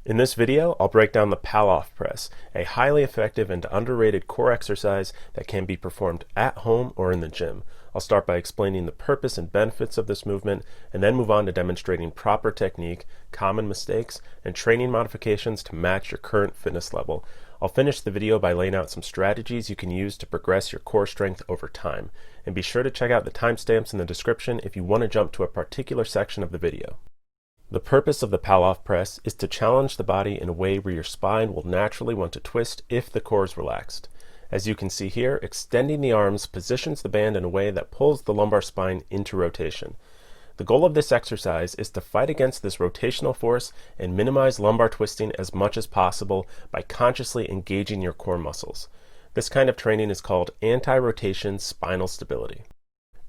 In this video, I'll break down the Pallof press, a highly effective and underrated core exercise that can be performed at home or in the gym. I'll start by explaining the purpose and benefits of this movement, and then move on to demonstrating proper technique, common mistakes, and training modifications to match your current fitness level. I'll finish the video by laying out some strategies you can use to progress your core strength over time. And be sure to check out the timestamps in the description if you want to jump to a particular section of the video. The purpose of the Pallof press is to challenge the body in a way where your spine will naturally want to twist if the core is relaxed. As you can see here, extending the arms positions the band in a way that pulls the lumbar spine into rotation. The goal of this exercise is to fight against this rotational force and minimize lumbar twisting as much as possible by consciously engaging your core muscles. This kind of training is called anti-rotation spinal stability.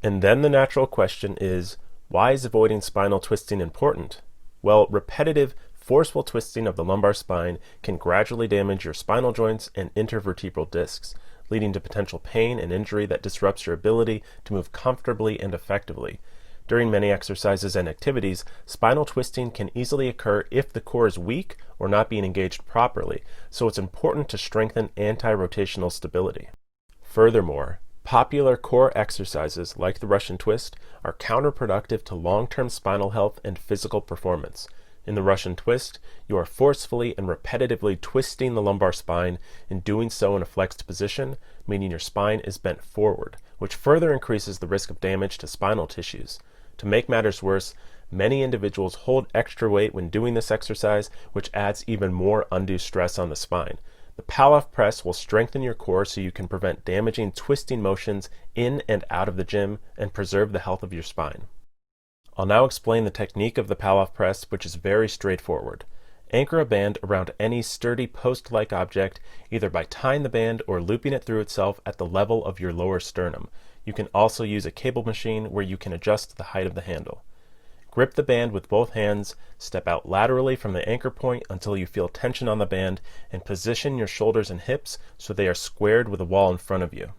And then the natural question is, why is avoiding spinal twisting important? Well, repetitive, forceful twisting of the lumbar spine can gradually damage your spinal joints and intervertebral discs, leading to potential pain and injury that disrupts your ability to move comfortably and effectively. During many exercises and activities, spinal twisting can easily occur if the core is weak or not being engaged properly, so it's important to strengthen anti-rotational stability. Furthermore, popular core exercises like the Russian twist are counterproductive to long-term spinal health and physical performance. In the Russian twist, you are forcefully and repetitively twisting the lumbar spine and doing so in a flexed position, meaning your spine is bent forward, which further increases the risk of damage to spinal tissues. To make matters worse, many individuals hold extra weight when doing this exercise, which adds even more undue stress on the spine. The Pallof press will strengthen your core so you can prevent damaging twisting motions in and out of the gym and preserve the health of your spine. I'll now explain the technique of the Pallof press, which is very straightforward. Anchor a band around any sturdy post-like object, either by tying the band or looping it through itself at the level of your lower sternum. You can also use a cable machine where you can adjust the height of the handle. Grip the band with both hands, step out laterally from the anchor point until you feel tension on the band, and position your shoulders and hips so they are squared with the wall in front of you.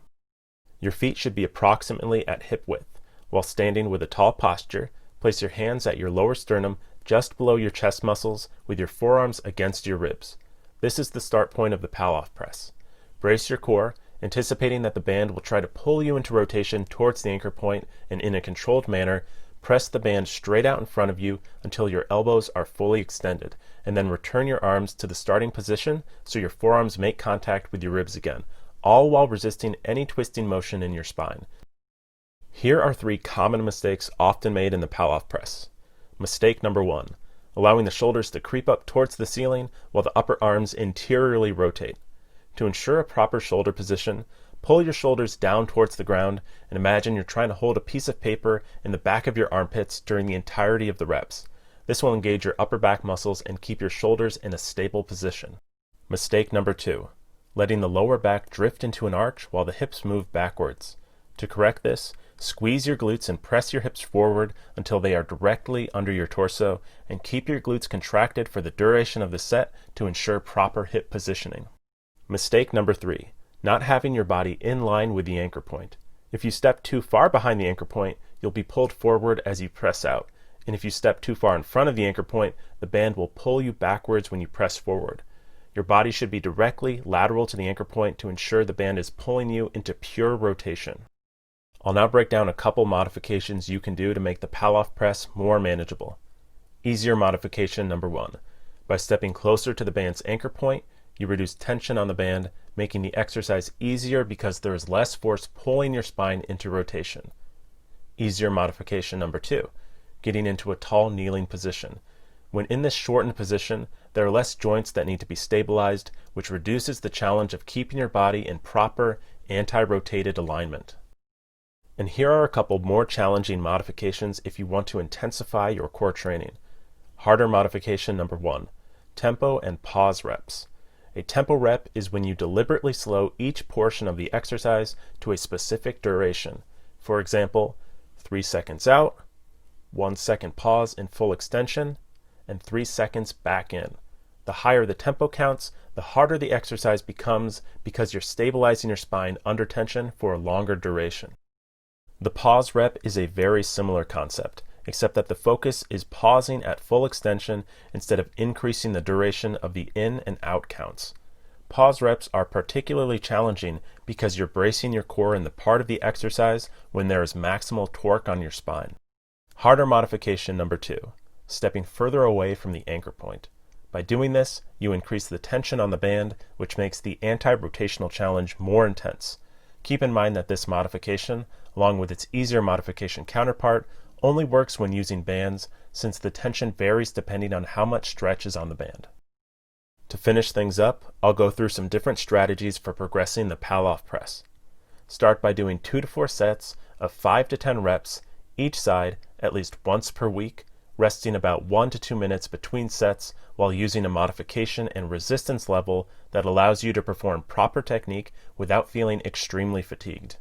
Your feet should be approximately at hip width. While standing with a tall posture, place your hands at your lower sternum just below your chest muscles with your forearms against your ribs. This is the start point of the Pallof press. Brace your core, anticipating that the band will try to pull you into rotation towards the anchor point, and in a controlled manner, press the band straight out in front of you until your elbows are fully extended, and then return your arms to the starting position so your forearms make contact with your ribs again, all while resisting any twisting motion in your spine. Here are 3 common mistakes often made in the Pallof press. Mistake number 1, allowing the shoulders to creep up towards the ceiling while the upper arms interiorly rotate. To ensure a proper shoulder position, pull your shoulders down towards the ground and imagine you're trying to hold a piece of paper in the back of your armpits during the entirety of the reps. This will engage your upper back muscles and keep your shoulders in a stable position. Mistake number 2, letting the lower back drift into an arch while the hips move backwards. To correct this, squeeze your glutes and press your hips forward until they are directly under your torso, and keep your glutes contracted for the duration of the set to ensure proper hip positioning. Mistake number 3, not having your body in line with the anchor point. If you step too far behind the anchor point, you'll be pulled forward as you press out. And if you step too far in front of the anchor point, the band will pull you backwards when you press forward. Your body should be directly lateral to the anchor point to ensure the band is pulling you into pure rotation. I'll now break down a couple modifications you can do to make the Pallof press more manageable. Easier modification number 1. By stepping closer to the band's anchor point, you reduce tension on the band, making the exercise easier because there is less force pulling your spine into rotation. Easier modification number 2, getting into a tall kneeling position. When in this shortened position, there are less joints that need to be stabilized, which reduces the challenge of keeping your body in proper anti-rotated alignment. And here are a couple more challenging modifications if you want to intensify your core training. Harder modification number 1, tempo and pause reps. A tempo rep is when you deliberately slow each portion of the exercise to a specific duration. For example, 3 seconds out, 1 second pause in full extension, and 3 seconds back in. The higher the tempo counts, the harder the exercise becomes because you're stabilizing your spine under tension for a longer duration. The pause rep is a very similar concept. except that the focus is pausing at full extension instead of increasing the duration of the in and out counts. Pause reps are particularly challenging because you're bracing your core in the part of the exercise when there is maximal torque on your spine. Harder modification number 2, stepping further away from the anchor point. By doing this, you increase the tension on the band, which makes the anti-rotational challenge more intense. Keep in mind that this modification, along with its easier modification counterpart, only works when using bands, since the tension varies depending on how much stretch is on the band. To finish things up, I'll go through some different strategies for progressing the Pallof press. Start by doing 2 to 4 sets of 5 to 10 reps, each side at least once per week, resting about 1 to 2 minutes between sets while using a modification and resistance level that allows you to perform proper technique without feeling extremely fatigued.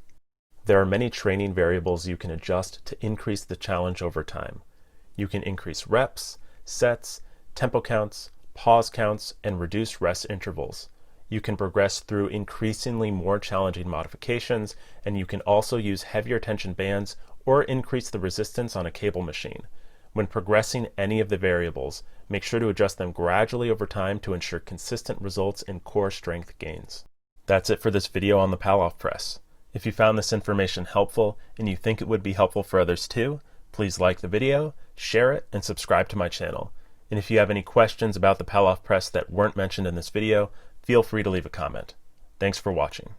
There are many training variables you can adjust to increase the challenge over time. You can increase reps, sets, tempo counts, pause counts, and reduce rest intervals. You can progress through increasingly more challenging modifications, and you can also use heavier tension bands or increase the resistance on a cable machine. When progressing any of the variables, make sure to adjust them gradually over time to ensure consistent results in core strength gains. That's it for this video on the Pallof press. If you found this information helpful and you think it would be helpful for others too, please like the video, share it, and subscribe to my channel. And if you have any questions about the Pallof press that weren't mentioned in this video, feel free to leave a comment. Thanks for watching.